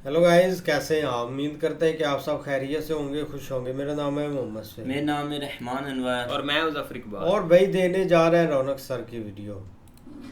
Hello guys, कैसे हैं आप? उम्मीद करते हैं कि आप सब खैरियत से होंगे, खुश होंगे। मेरा नाम है मोहम्मद से मेरा नाम है रहमान अनवर और मैं मुजफ्फर इकबाल। और भाई देने जा रहे हैं रौनक सर की वीडियो।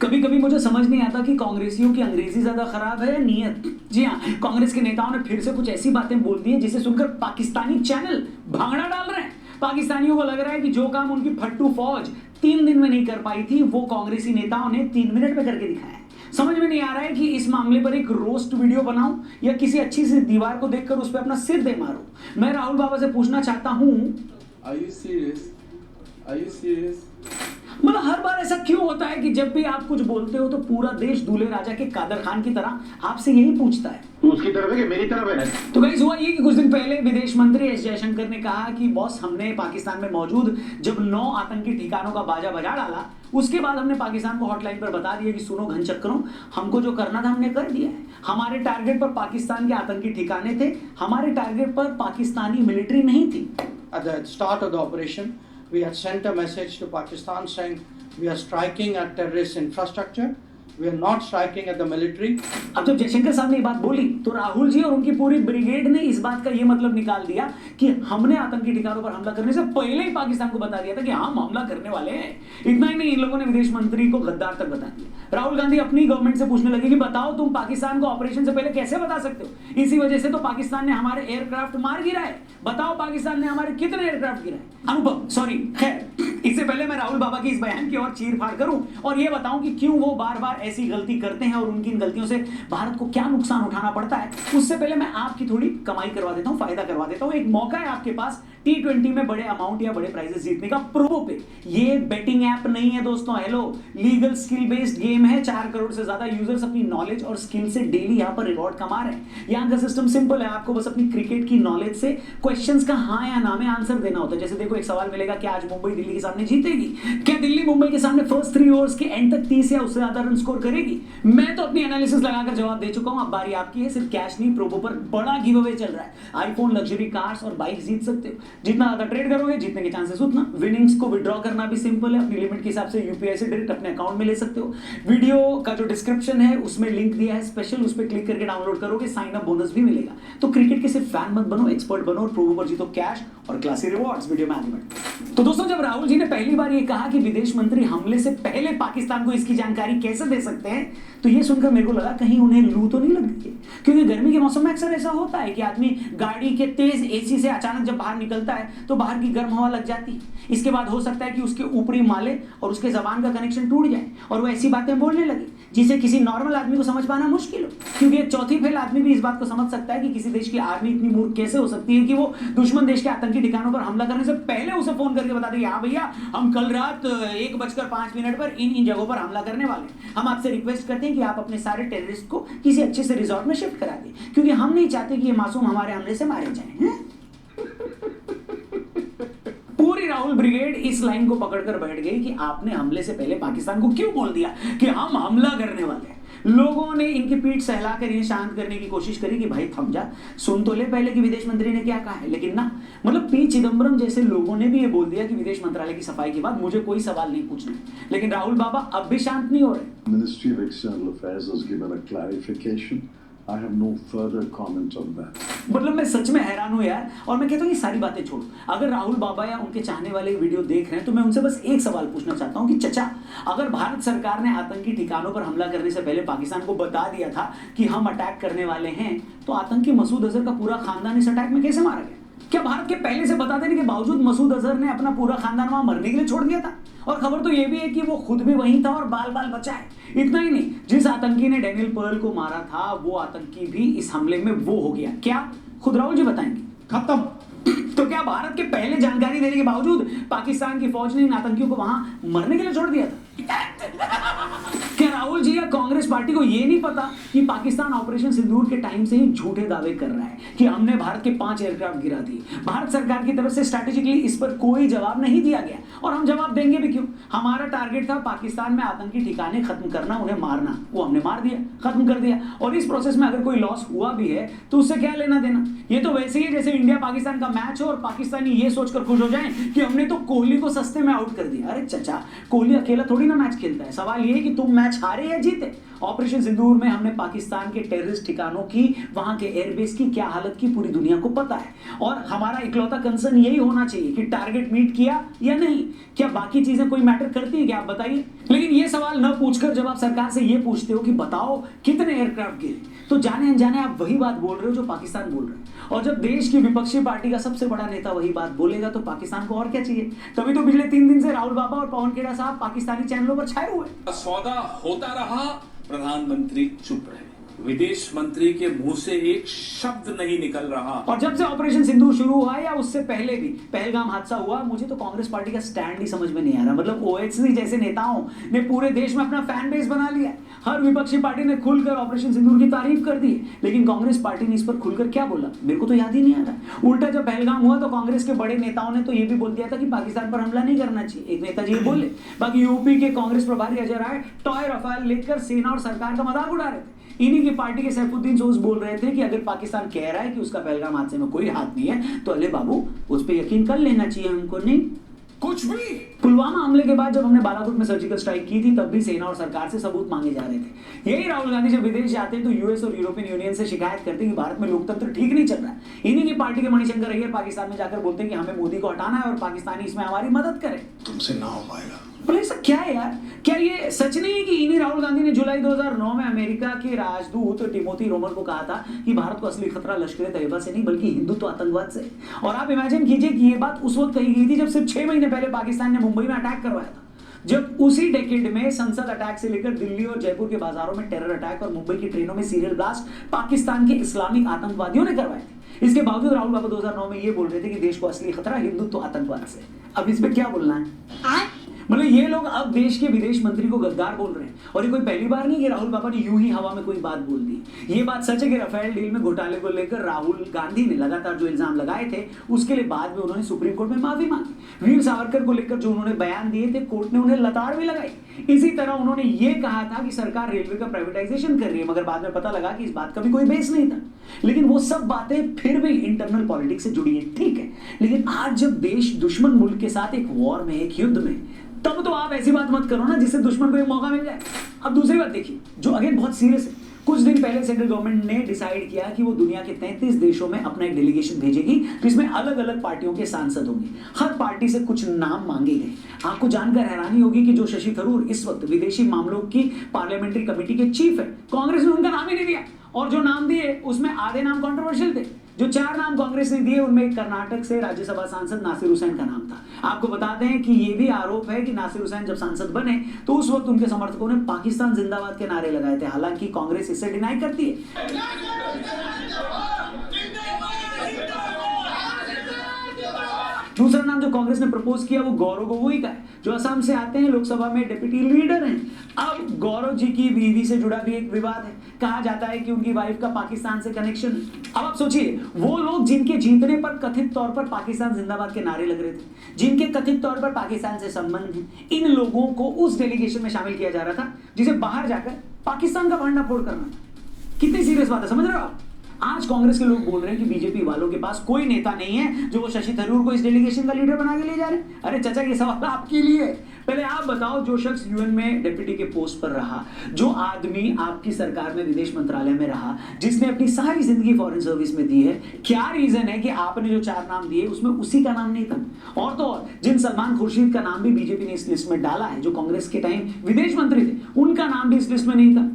कभी कभी मुझे समझ नहीं आता कि कांग्रेसियों की अंग्रेजी ज्यादा खराब है या नीयत। जी हाँ, कांग्रेस के नेताओं ने फिर से कुछ ऐसी बातें बोल दी हैं जिसे सुनकर पाकिस्तानी चैनल भांगड़ा डाल रहे हैं। पाकिस्तानियों को लग रहा है कि जो काम उनकी फट्टू फौज 3 दिन में नहीं कर पाई थी, वो कांग्रेसी नेताओं ने 3 मिनट में करके दिखाया है। समझ में नहीं आ रहा है कि इस मामले पर एक रोस्ट वीडियो बनाऊं या किसी अच्छी सी दीवार को देखकर उस पर अपना सिर दे मारूं। मैं राहुल बाबा से पूछना चाहता हूं, Are you serious? Are you serious? मतलब हर बार ऐसा क्यों होता है कि जब भी आप कुछ बोलते हो तो पूरा देश दूल्हे राजा के कादर खान की तरह आपसे यही पूछता है, तू उसकी तरफ है कि मेरी तरफ है? तो गाइस हुआ ये कि कुछ दिन पहले विदेश मंत्री एस जयशंकर ने कहा कि बॉस, हमने पाकिस्तान में मौजूद जब 9 आतंकी ठिकानों का बाजा बजा डाला, उसके बाद हमने पाकिस्तान को हॉटलाइन पर बता दिया कि सुनो घन चक्रों, हमको जो करना था हमने कर दिया है। हमारे टारगेट पर पाकिस्तान के आतंकी ठिकाने थे, हमारे टारगेट पर पाकिस्तानी मिलिट्री नहीं थी। At the start of the operation, we had sent a message to Pakistan saying we are striking at terrorist infrastructure. We are not striking at the military. अब जब जयशंकर साहब ने ये बात बोली तो राहुल जी और उनकी पूरी ब्रिगेड ने इस बात का ये मतलब निकाल दिया कि हमने आतंकी ठिकानों पर हमला करने से पहले ही पाकिस्तान को बता दिया था कि हम हमला करने वाले हैं। इतना ही नहीं, इन लोगों ने विदेश मंत्री को गद्दार तक बता दिया। राहुल गांधी अपनी गवर्नमेंट से पूछने लगे कि बताओ तुम पाकिस्तान को ऑपरेशन से पहले कैसे बता सकते हो? इसी वजह से तो पाकिस्तान ने हमारे एयरक्राफ्ट मार गिराए। बताओ पाकिस्तान ने हमारे कितने एयरक्राफ्ट गिराए? अनुभव सॉरी, खैर इससे पहले मैं राहुल बाबा की इस बयान की और चीर फाड़ करूं और ये बताऊं कि क्यों वो बार बार ऐसी गलती करते हैं और उनकी इन गलतियों से भारत को क्या नुकसान उठाना पड़ता है, उससे पहले मैं आपकी थोड़ी कमाई करवा देता हूं, फायदा करवा देता हूं। एक मौका है आपके पास T20 में बड़े अमाउंट या बड़े प्राइजेस जीतने का प्रोमो पे। ये बेटिंग ऐप नहीं है दोस्तों, hello, legal skill based game है। 4 करोड़ से ज्यादा यूजर्स अपनी नॉलेज और स्किल से डेली यहाँ पर रिवॉर्ड कमा रहे हैं। यहाँ का सिस्टम सिंपल है, आपको बस अपनी क्रिकेट की नॉलेज से क्वेश्चंस का हाँ या ना में आंसर देना होता है। जैसे देखो, एक सवाल मिलेगा कि आज मुंबई दिल्ली के सामने जीतेगी, क्या दिल्ली मुंबई के सामने फर्स्ट 3 ओवर्स के एंड तक 30 या उससे ज्यादा रन स्कोर करेगी? मैं तो अपनी एनालिसिस लगाकर जवाब दे चुका हूं, अब बारी आपकी है। सिर्फ कैश नहीं, प्रोमो पर बड़ा गिव अवे चल रहा है। आईफोन, लग्जरी कार्स और बाइक जीत सकते हो। जितना ज्यादा ट्रेड करोगे जीतने के चांसेस उतना। विनिंग्स को विड्रॉ करना भी सिंपल है, अपनी लिमिट के हिसाब से यूपीआई से डायरेक्ट अपने अकाउंट में ले सकते हो। वीडियो का जो डिस्क्रिप्शन है उसमें लिंक दिया है स्पेशल, उस पर क्लिक करके डाउनलोड करोगे, साइन अप बोनस भी मिलेगा। तो क्रिकेट के सिर्फ फैन मत बनो, एक्सपर्ट बनो और प्रोमो पर जीतो कैश और क्लासी रिवॉर्ड्स। वीडियो में आगे बढ़ते। तो दोस्तों, जब राहुल जी ने पहली बार ये कहा कि विदेश मंत्री हमले से पहले पाकिस्तान को इसकी जानकारी कैसे दे सकते हैं, तो ये सुनकर मेरे को लगा कहीं उन्हें लू तो नहीं लग गई है। क्योंकि गर्मी के मौसम में अक्सर ऐसा होता है कि आदमी गाड़ी के तेज एसी से अचानक जब बाहर निकलता है तो बाहर की गर्म हवा लग जाती है। इसके बाद हो सकता है कि उसके ऊपरी माले और उसके जबान का कनेक्शन टूट जाए और वो ऐसी बातें बोलने लगे जिसे किसी नॉर्मल आदमी को समझ पाना मुश्किल हो। क्योंकि एक चौथी फेल आदमी भी इस बात को समझ सकता है कि किसी देश की आर्मी इतनी मूर्ख कैसे हो सकती है कि वो दुश्मन देश के आतंकी ठिकानों पर हमला करने से पहले उसे फोन करके बता देगी, हाँ भैया, हम कल रात 1:05 पर इन जगहों पर हमला करने वाले हैं। हम आपसे रिक्वेस्ट करते हैं कि आप अपने सारे टेररिस्ट को किसी अच्छे से रिजॉर्ट में शिफ्ट करा दें, क्योंकि हम नहीं चाहते कि ये मासूम हमारे हमले से मारे जाएं। पूरी राहुल ब्रिगेड इस लाइन को पकड़कर बैठ गई कि आपने हमले से पहले पाकिस्तान को क्यों बोल दिया कि हम हमला करने वाले हैं। लोगों ने इनकी पीठ सहलाकर इन्हें शांत करने की कोशिश करी कि भाई थम जा, सुन तो ले पहले कि विदेश मंत्री ने क्या कहा है। लेकिन ना, मतलब पी चिदम्बरम जैसे लोगों ने भी ये बोल दिया कि विदेश मंत्रालय की सफाई के बाद मुझे कोई सवाल नहीं पूछना। लेकिन राहुल बाबा अब भी शांत नहीं हो रहे। Ministry of External Affairs has given a clarification. I have no further comment on that. मतलब मैं सच में हैरान हूं यार, और मैं कहता हूं ये सारी बातें छोड़ो। अगर राहुल बाबा या उनके चाहने वाले वीडियो देख रहे हैं तो मैं उनसे बस एक सवाल पूछना चाहता हूं कि चचा, अगर भारत सरकार ने आतंकी ठिकानों पर हमला करने से पहले पाकिस्तान को बता दिया था कि हम अटैक करने वाले हैं, तो आतंकी मसूद अजहर का पूरा खानदान इस अटैक में कैसे मारा गया? क्या भारत के पहले से बता देने के बावजूद मसूद अजहर ने अपना पूरा खानदान वहां मरने के लिए छोड़ दिया था? और खबर तो यह भी है कि वो खुद भी वहीं था और बाल बाल बचा है। इतना ही नहीं, जिस आतंकी ने डैनियल पर्ल को मारा था वो आतंकी भी इस हमले में वो हो गया। क्या? खुद राहुल जी बताएंगे। खत्म। तो क्या भारत के पहले जानकारी देने के बावजूद पाकिस्तान की फौज ने इन आतंकियों को वहां मरने के लिए छोड़ दिया था? क्या राहुल जी या कांग्रेस पार्टी को यह नहीं पता कि पाकिस्तान ऑपरेशन सिंदूर के टाइम से ही झूठे दावे कर रहा है कि हमने भारत के 5 एयरक्राफ्ट गिरा दिए? भारत सरकार की तरफ से स्ट्रैटेजिकली इस पर कोई जवाब नहीं दिया गया, और हम जवाब देंगे भी क्यों? हमारा टारगेट था पाकिस्तान में आतंकी ठिकाने खत्म करना, उन्हें मारना। वो हमने मार दिया, खत्म कर दिया। और इस प्रोसेस में अगर कोई लॉस हुआ भी है तो उससे क्या लेना देना? ये तो वैसे ही है जैसे इंडिया पाकिस्तान का मैच हो और पाकिस्तानी ये सोचकर खुश हो जाएं कि हमने तो कोहली को सस्ते में आउट कर दिया। अरे चचा, कोहली अकेला थोड़ी ना मैच खेलता है। सवाल ये है कि तुम मैच हारे या जीते, ऑपरेशन सिंदूर में हमने पाकिस्तान के टेररिस्ट ठिकानों की, वहां के एयरबेस की क्या हालत की पूरी दुनिया को पता है, और हमारा इकलौता कंसर्न यही होना चाहिए कि टारगेट मीट किया या नहीं। क्या बाकी चीजें कोई मैटर करती है क्या, आप बताइए। लेकिन ये सवाल न पूछकर जब आप सरकार से ये पूछते हो कि बताओ कितने एयरक्राफ्ट गिरे, तो जाने अनजाने आप वही बात बोल रहे हो जो पाकिस्तान बोल रहे हैं। और जब देश की विपक्षी पार्टी का सबसे बड़ा नेता वही बात बोलेगा तो पाकिस्तान को और क्या चाहिए। तभी तो पिछले 3 दिन से राहुल बाबा और पवन खेड़ा साहब पाकिस्तानी चैनलों पर छाए हुए। सौदा होता रहा, प्रधानमंत्री चुप रहे, विदेश मंत्री के मुंह से एक शब्द नहीं निकल रहा। और जब से ऑपरेशन सिंदूर शुरू हुआ या उससे पहले भी पहलगाम हादसा हुआ, मुझे तो कांग्रेस पार्टी का स्टैंड ही समझ में नहीं आ रहा। मतलब ओएचसी जैसे नेताओं ने पूरे देश में अपना फैन बेस बना लिया। हर विपक्षी पार्टी ने खुलकर ऑपरेशन सिंदूर की तारीफ कर दी, लेकिन कांग्रेस पार्टी ने इस पर खुलकर क्या बोला मेरे को तो याद ही नहीं आ रहा। उल्टा जब पहलगाम हुआ तो कांग्रेस के बड़े नेताओं ने तो ये भी बोल दिया था कि पाकिस्तान पर हमला नहीं करना चाहिए। एक नेताजी ये बोले, बाकी यूपी के कांग्रेस प्रभारी अजय राय टॉय रफाल लेकर सेना और सरकार का मजाक उड़ा रहे थे। इन्हीं की पार्टी के सैफुद्दीन सोज बोल रहे थे कि अगर पाकिस्तान कह रहा है कि उसका पहलगाम हादसे में कोई हाथ नहीं है तो अले बाबू उस पर यकीन कर लेना चाहिए हमको। नहीं कुछ भी। पुलवामा हमले के बाद जब हमने बालाकोट में सर्जिकल स्ट्राइक की थी तब भी सेना और सरकार से सबूत मांगे जा रहे थे। यही राहुल गांधी जब विदेश जाते तो यूएस और यूरोपियन यूनियन से शिकायत करते कि भारत में लोकतंत्र ठीक नहीं चल रहा है। इन्हीं की पार्टी के मणिशंकर अय्यर पाकिस्तान में जाकर बोलते हैं कि हमें मोदी को हटाना है और पाकिस्तानी इसमें हमारी मदद करें। तुमसे ना हो पाएगा। बोले ऐसा क्या है यार, क्या ये सच नहीं है कि इन्हीं राहुल गांधी ने जुलाई 2009 में अमेरिका के राजदूत टिमोथी रोमर को कहा था कि भारत को असली खतरा लश्कर तैयबा से नहीं बल्कि हिंदुत्व आतंकवाद से। और आप इमेजिन कीजिए कि ये बात उस वक्त कही गई थी जब सिर्फ 6 महीने पहले पाकिस्तान ने मुंबई में अटैक करवाया था, जब उसी डेकेड में संसद अटैक से लेकर दिल्ली और जयपुर के बाजारों में टेरर अटैक और मुंबई की ट्रेनों में सीरियल ब्लास्ट पाकिस्तान के इस्लामिक आतंकवादियों ने करवाए थे। इसके बावजूद राहुल बाबा 2009 में ये बोल रहे थे कि देश को असली खतरा हिंदुत्व आतंकवाद से। अब इस पे क्या बोलना है? मतलब ये लोग अब देश के विदेश मंत्री को गद्दार बोल रहे हैं। और ये कोई पहली बार नहीं कि राहुल बाबा ने यूं ही हवा में कोई बात बोल दी। ये बात सच है कि राफेल डील में घोटाले को लेकर राहुल गांधी ने लगातार जो इल्जाम लगाए थे उसके लिए बाद में उन्होंने सुप्रीम कोर्ट में माफी मांगी। वीर सावरकर को लेकर जो उन्होंने बयान दिए थे कोर्ट ने उन्हें लताड़ भी लगाई। इसी तरह उन्होंने ये कहा था कि सरकार रेलवे का प्राइवेटाइजेशन कर रही है, मगर बाद में पता लगा कि इस बात का भी कोई बेस नहीं था। लेकिन वो सब बातें फिर भी इंटरनल पॉलिटिक्स से जुड़ी है, ठीक है। लेकिन आज जब देश दुश्मन मुल्क के साथ एक वॉर में, एक युद्ध में, तब तो आप ऐसी बात मत करो ना जिससे दुश्मन को एक मौका मिल जाए। अब दूसरी बात देखिए जो अगेन बहुत सीरियस है। कुछ दिन पहले सेंट्रल गवर्नमेंट ने डिसाइड किया कि वो दुनिया के 33 देशों में अपना एक डेलीगेशन भेजेगी जिसमें अलग अलग पार्टियों के सांसद होंगे। हर पार्टी से कुछ नाम मांगे गए। आपको जानकर हैरानी होगी कि जो शशि थरूर इस वक्त विदेशी मामलों की पार्लियामेंट्री कमेटी के चीफ है, कांग्रेस ने उनका नाम ही नहीं दिया। और जो नाम दिए उसमें आधे नाम कंट्रोवर्शियल थे। जो 4 नाम कांग्रेस ने दिए उनमें एक कर्नाटक से राज्यसभा सांसद नासिर हुसैन का नाम था। आपको बता दें कि ये भी आरोप है कि नासिर हुसैन जब सांसद बने तो उस वक्त उनके समर्थकों ने पाकिस्तान जिंदाबाद के नारे लगाए थे, हालांकि कांग्रेस इसे डिनाई करती है। दूसरा नाम जो कांग्रेस ने प्रपोज किया वो गौरव गोगोई का है, जो असम से आते हैं, लोकसभा में डिप्टी लीडर हैं। अब गौरव जी की बीवी से जुड़ा भी एक विवाद है। कहा जाता है कि उनकी वाइफ का पाकिस्तान से कनेक्शन है। अब आप सोचिए वो लोग जिनके जीतने पर कथित तौर पर पाकिस्तान जिंदाबाद के नारे लग रहे थे, जिनके कथित तौर पर पाकिस्तान से संबंध है, इन लोगों को उस डेलीगेशन में शामिल किया जा रहा था जिसे बाहर जाकर पाकिस्तान का भंडाफोड़ करना था। कितनी सीरियस बात है, समझ रहे हो आप? आज कांग्रेस के लोग बोल रहे हैं कि बीजेपी वालों के पास कोई नेता नहीं है जो वो शशि थरूर को इस डेलीगेशन का लीडर बना के ले जा रहे हैं। अरे चाचा ये सवाल आपके लिए। पहले आप बताओ, जो शख्स यूएन में डिप्टी के पोस्ट पर रहा, जो आदमी आपकी सरकार में विदेश मंत्रालय में रहा, जिसने अपनी सारी जिंदगी फॉरेन सर्विस में दी है, क्या रीजन है कि आपने जो 4 नाम दिए उसमें उसी का नाम नहीं था? और तो और जिन सलमान खुर्शीद का नाम भी बीजेपी ने इस लिस्ट में डाला है, जो कांग्रेस के टाइम विदेश मंत्री थे, उनका नाम भी इस लिस्ट में नहीं था।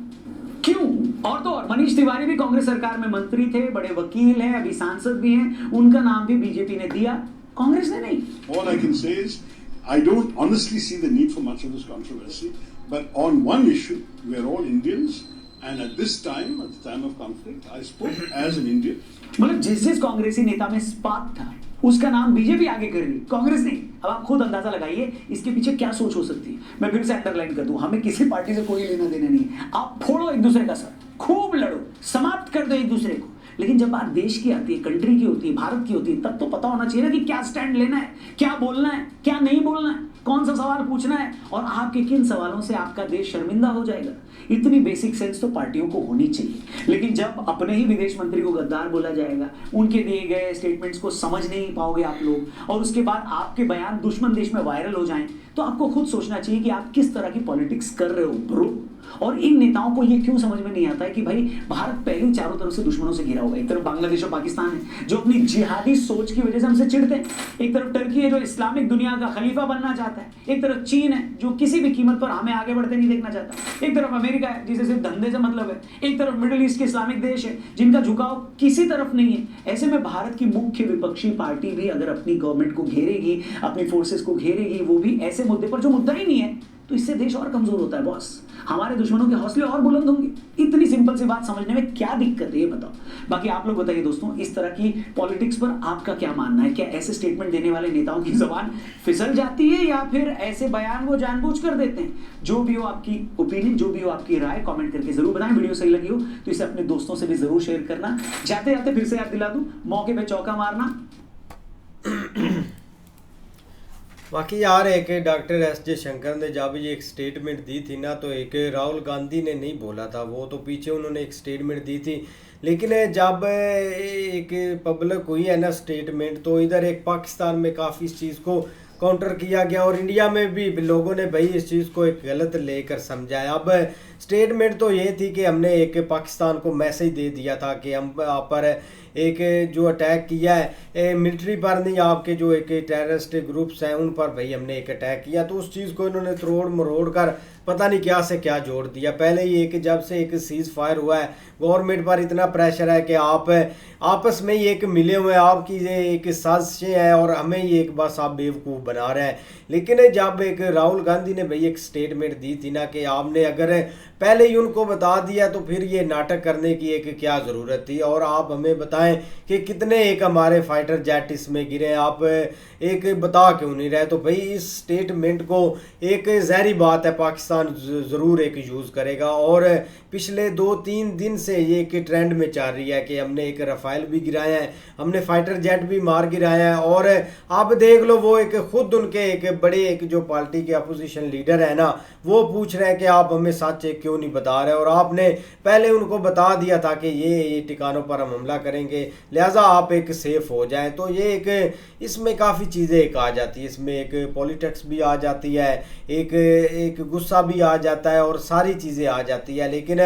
क्यों? और तो और मनीष तिवारी भी कांग्रेस सरकार में मंत्री थे, बड़े वकील हैं, अभी सांसद भी हैं, उनका नाम भी बीजेपी ने दिया, कांग्रेस ने नहीं। All I can say is I don't honestly see the need for much of this controversy, but on one issue we are all Indians and at this time, at the time of conflict, I spoke as an Indian. मतलब जिस कांग्रेसी नेता में spark था उसका नाम BJP आगे कर रही, कांग्रेस नहीं। अब आप खुद अंदाजा लगाइए इसके पीछे क्या सोच हो सकती है। मैं फिर से अंडरलाइन कर दूं, हमें किसी पार्टी से कोई लेना देना नहीं है। आप फोड़ो एक दूसरे का सर, खूब लड़ो, समाप्त कर दो एक दूसरे को, लेकिन जब बात देश की आती है, कंट्री की होती है, भारत की होती है, तब तो पता होना चाहिए ना कि क्या स्टैंड लेना है, क्या बोलना है, क्या नहीं बोलना है, कौन सा सवाल पूछना है और आपके किन सवालों से आपका देश शर्मिंदा हो जाएगा। इतनी बेसिक सेंस तो पार्टियों को होनी चाहिए। लेकिन जब अपने ही विदेश मंत्री को गद्दार बोला जाएगा, उनके दिए गए स्टेटमेंट्स को समझ नहीं पाओगे आप लोग, और उसके बाद आपके बयान दुश्मन देश में वायरल हो जाएं, तो आपको खुद सोचना चाहिए कि आप किस तरह की पॉलिटिक्स कर रहे हो ब्रो। और इन नेताओं को ये क्यों समझ में नहीं आता है कि भाई भारत पहले ही चारों तरफ से दुश्मनों से घिरा हुआ है। एक तरफ बांग्लादेश और पाकिस्तान है जो अपनी जिहादी सोच की वजह से हमसे चिढ़ते हैं, एक तरफ टर्की है जो इस्लामिक दुनिया का खलीफा बनना चाहता है, एक तरफ चीन है जो किसी भी कीमत पर हमें आगे बढ़ते नहीं देखना चाहता, एक तरफ अमेरिका है जिसे सिर्फ धंधे से मतलब है, एक तरफ मिडिल ईस्ट के इस्लामिक देश है जिनका झुकाव किसी तरफ नहीं है। ऐसे में भारत की मुख्य विपक्षी पार्टी भी अगर अपनी गवर्नमेंट को घेरेगी, अपनी फोर्सेस को घेरेगी, वो भी ऐसे मुद्दे पर जो मुद्दा ही नहीं है, तो इससे देश और कमजोर होता है बॉस। हमारे दुश्मनों के हौसले और बुलंद होंगे। इतनी सिंपल सी बात समझने में क्या दिक्कत है ये बताओ। बाकी आप लोग बताइए दोस्तों, इस तरह की पॉलिटिक्स पर आपका क्या मानना है? क्या ऐसे स्टेटमेंट देने वाले नेताओं की जबान फिसल जाती है या फिर ऐसे बयान वो जानबूझ कर देते हैं? जो भी हो आपकी ओपिनियन, जो भी हो आपकी राय, कमेंट करके जरूर बताएं। वीडियो सही लगी हो तो इसे अपने दोस्तों से भी जरूर शेयर करना। जाते जाते फिर से याद दिला दूं, मौके पे चौका मारना। बाकी यार एक डॉक्टर एस जयशंकर ने जब ये एक स्टेटमेंट दी थी ना, तो एक राहुल गांधी ने नहीं बोला था, वो तो पीछे उन्होंने एक स्टेटमेंट दी थी। लेकिन जब एक पब्लिक हुई है ना स्टेटमेंट, तो इधर एक पाकिस्तान में काफ़ी इस चीज़ को काउंटर किया गया और इंडिया में भी लोगों ने भाई इस चीज़ को एक गलत लेकर समझाया। अब स्टेटमेंट तो ये थी कि हमने एक पाकिस्तान को मैसेज दे दिया था कि हम आप पर एक जो अटैक किया है मिलिट्री पर नहीं, आपके जो एक टेररिस्ट ग्रुप्स हैं उन पर भाई हमने एक अटैक किया। तो उस चीज़ को इन्होंने तोड़ मरोड़ कर पता नहीं क्या से क्या जोड़ दिया। पहले ही एक जब से एक सीज़ फायर हुआ है, गवर्नमेंट पर इतना प्रेशर है कि आप आपस में ही एक मिले हुए हैं, आपकी ये एक साजिशें हैं और हमें ही एक बस आप बेवकूफ़ बना रहे हैं। लेकिन जब एक राहुल गांधी ने भाई एक स्टेटमेंट दी थी ना कि आपने अगर पहले ही उनको बता दिया तो फिर ये नाटक करने की एक क्या ज़रूरत थी। और आप हमें बताएं कि कितने एक हमारे फाइटर जेट इसमें गिरे, आप एक बता क्यों नहीं रहे? तो भाई इस स्टेटमेंट को एक जहरी बात है, पाकिस्तान ज़रूर एक यूज़ करेगा। और पिछले 2-3 दिन से ये एक ट्रेंड में चल रही है कि हमने एक रफ़ाइल भी गिराया है, हमने फाइटर जेट भी मार गिराया है। और आप देख लो वो एक खुद उनके एक बड़े एक जो पार्टी के अपोजिशन लीडर है ना, वो पूछ रहे हैं कि आप हमें सच क्यों नहीं बता रहे, और आपने पहले उनको बता दिया था कि ये ठिकानों पर हम हमला करेंगे, लिहाजा आप एक सेफ हो जाएं। तो ये एक इसमें काफ़ी चीज़ें एक आ जाती है, इसमें एक पॉलिटिक्स भी आ जाती है, एक गुस्सा भी आ जाता है और सारी चीज़ें आ जाती है। लेकिन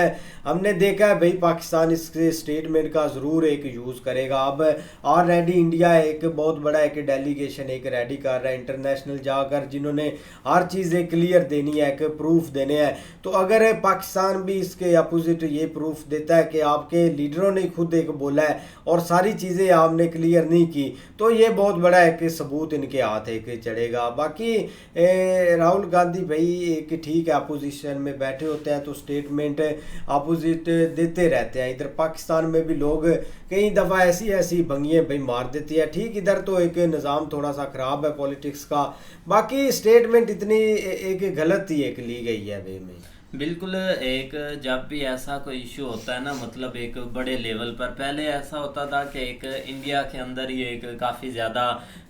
हमने देखा है भाई पाकिस्तान इस स्टेटमेंट का ज़रूर एक यूज़ करेगा। अब ऑलरेडी इंडिया एक बहुत बड़ा एक डेलीगेशन एक रेडी कर रहा है इंटरनेशनल जाकर, जिन्होंने हर चीज़ एक क्लियर देनी है, एक प्रूफ देने हैं। तो अगर पाकिस्तान भी इसके अपोजिट ये प्रूफ देता है कि आपके लीडरों ने खुद एक बोला है और सारी चीज़ें आपने क्लियर नहीं की, तो ये बहुत बड़ा एक सबूत इनके हाथ एक चढ़ेगा। बाकी राहुल गांधी भाई एक ठीक है अपोजिशन में बैठे होते हैं तो स्टेटमेंट अपोजिट देते रहते हैं। इधर पाकिस्तान में भी लोग कई दफ़ा ऐसी भंगियाँ भाई मार देती है। ठीक इधर तो एक निज़ाम थोड़ा सा ख़राब है पॉलिटिक्स का, बाकी स्टेटमेंट इतनी एक गलत ही एक ली गई है भाई में। बिल्कुल, एक जब भी ऐसा कोई इशू होता है ना, मतलब एक बड़े लेवल पर, पहले ऐसा होता था कि एक इंडिया के अंदर ही एक काफ़ी ज़्यादा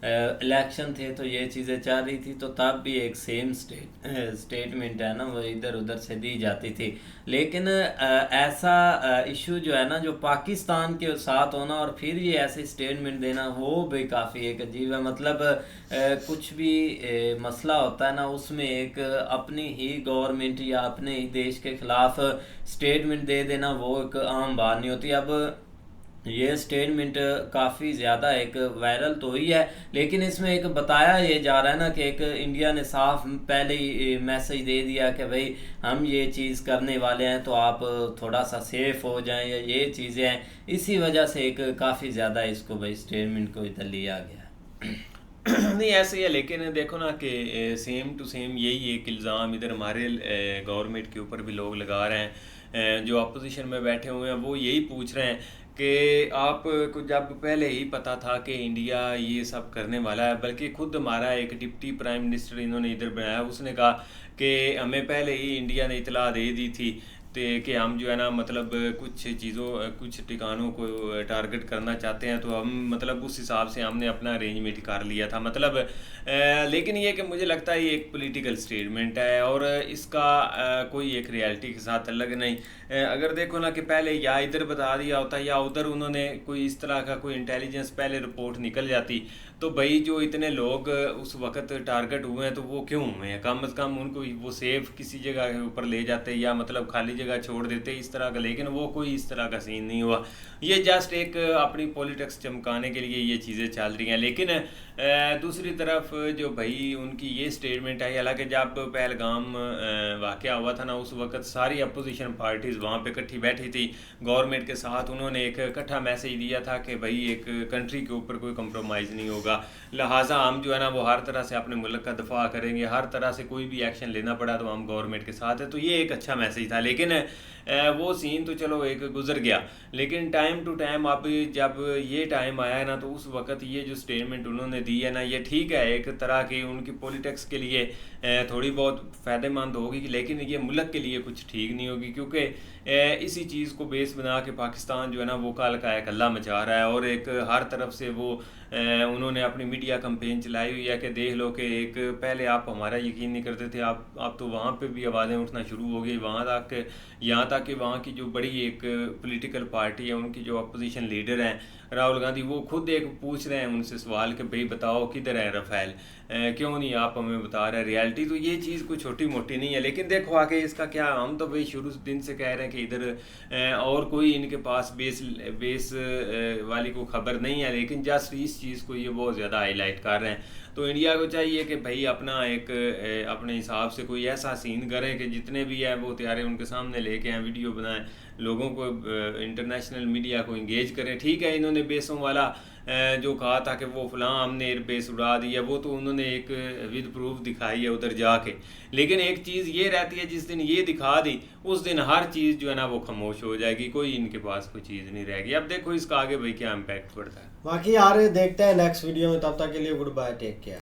इलेक्शन थे तो ये चीज़ें चल रही थी, तो तब भी एक सेम स्टेटमेंट है ना वो इधर उधर से दी जाती थी। लेकिन ऐसा इशू जो है ना जो पाकिस्तान के साथ होना और फिर ये ऐसे स्टेटमेंट देना, वो भी काफ़ी एक अजीब है। मतलब कुछ भी मसला होता है ना उसमें एक अपनी ही गवर्नमेंट या अपने ही देश के खिलाफ स्टेटमेंट दे देना वो एक आम बात नहीं होती। अब ये स्टेटमेंट काफ़ी ज़्यादा एक वायरल तो हुई है, लेकिन इसमें एक बताया ये जा रहा है ना कि एक इंडिया ने साफ पहले ही मैसेज दे दिया कि भाई हम ये चीज़ करने वाले हैं तो आप थोड़ा सा सेफ हो जाएं, या ये चीज़ें हैं। इसी वजह से एक काफ़ी ज़्यादा इसको भाई स्टेटमेंट को इधर लिया गया। नहीं ऐसे ही है, लेकिन देखो ना कि सेम टू सेम यही एक इल्ज़ाम इधर हमारे गवर्नमेंट के ऊपर भी लोग लगा रहे हैं। जो अपोजिशन में बैठे हुए हैं वो यही पूछ रहे हैं कि आपको जब पहले ही पता था कि इंडिया ये सब करने वाला है, बल्कि खुद हमारा एक डिप्टी प्राइम मिनिस्टर इन्होंने इधर बनाया, उसने कहा कि हमें पहले ही इंडिया ने इतला दे दी थी। कि हम जो है ना मतलब कुछ चीज़ों कुछ ठिकानों को टारगेट करना चाहते हैं, तो हम मतलब उस हिसाब से हमने अपना अरेंजमेंट कर लिया था मतलब। लेकिन ये कि मुझे लगता है ये एक पॉलिटिकल स्टेटमेंट है और इसका कोई एक रियलिटी के साथ अलग नहीं। अगर देखो ना कि पहले या इधर बता दिया होता या उधर उन्होंने कोई इस तरह का कोई इंटेलिजेंस पहले रिपोर्ट निकल जाती, तो भाई जो इतने लोग उस वक्त टारगेट हुए हैं तो वो क्यों हुए हैं, कम से कम उनको वो सेफ किसी जगह के ऊपर ले जाते या मतलब खाली जगह छोड़ देते इस तरह का। लेकिन वो कोई इस तरह का सीन नहीं हुआ, ये जस्ट एक अपनी पॉलिटिक्स चमकाने के लिए ये चीज़ें चल रही हैं। लेकिन दूसरी तरफ जो भाई उनकी ये स्टेटमेंट आई, हालांकि जब पहलगाम वाक़या हुआ था ना उस वक्त सारी अपोजिशन पार्टीज़ वहाँ पे इकट्ठी बैठी थी गवर्नमेंट के साथ, उन्होंने एक इकट्ठा मैसेज दिया था कि भाई एक कंट्री के ऊपर कोई कंप्रोमाइज़ नहीं होगा, लिहाजा हम जो है ना वो हर तरह से अपने मुल्क का दफा करेंगे, हर तरह से कोई भी एक्शन लेना पड़ा तो हम गवर्नमेंट के साथ है। तो ये एक अच्छा मैसेज था। लेकिन वो सीन तो चलो एक गुजर गया, लेकिन टाइम टू टाइम अब जब ये टाइम आया है ना तो उस वक्त ये जो स्टेटमेंट उन्होंने दी है ना ये ठीक है, एक तरह की उनकी पॉलिटिक्स के लिए थोड़ी बहुत फ़ायदेमंद होगी, लेकिन ये मुल्क के लिए कुछ ठीक नहीं होगी, क्योंकि इसी चीज़ को बेस बना के पाकिस्तान जो है ना वो काल का एक हल्ला मचा रहा है और एक हर तरफ से वो उन्होंने अपनी मीडिया कैंपेन चलाई हुई है कि देख लो कि एक पहले आप हमारा यकीन नहीं करते थे, आप तो वहाँ पे भी आवाज़ें उठना शुरू हो गई, वहाँ तक यहाँ तक कि वहाँ की जो बड़ी एक पॉलिटिकल पार्टी है उनकी जो अपोजिशन लीडर हैं राहुल गांधी, वो खुद एक पूछ रहे हैं उनसे सवाल कि भाई बताओ किधर है राफेल, क्यों नहीं आप हमें बता रहे रियलिटी। तो ये चीज़ कोई छोटी मोटी नहीं है। लेकिन देखो आगे इसका क्या, हम तो भाई शुरू दिन से कह रहे हैं कि इधर और कोई इनके पास बेस वाली को खबर नहीं है, लेकिन जस्ट इस चीज़ को ये बहुत ज़्यादा हाईलाइट कर रहे हैं। तो इंडिया को चाहिए कि भाई अपना एक अपने हिसाब से कोई ऐसा सीन करें कि जितने भी है वो तैयारे उनके सामने लेके आए, वीडियो बनाएं, लोगों को इंटरनेशनल मीडिया को इंगेज करें। ठीक है, इन्होंने बेसों वाला जो कहा था कि वो फलां हमने एयर बेस उड़ा दिया, वो तो उन्होंने एक विद प्रूफ दिखाई है उधर जाके। लेकिन एक चीज़ ये रहती है, जिस दिन ये दिखा दी उस दिन हर चीज़ जो है ना वो खामोश हो जाएगी, कोई इनके पास कोई चीज़ नहीं रहेगी। अब देखो इसका आगे भाई क्या इम्पैक्ट पड़ता है। बाकी यार देखते हैं नेक्स्ट वीडियो में, तब तक के लिए गुड बाय, टेक केयर।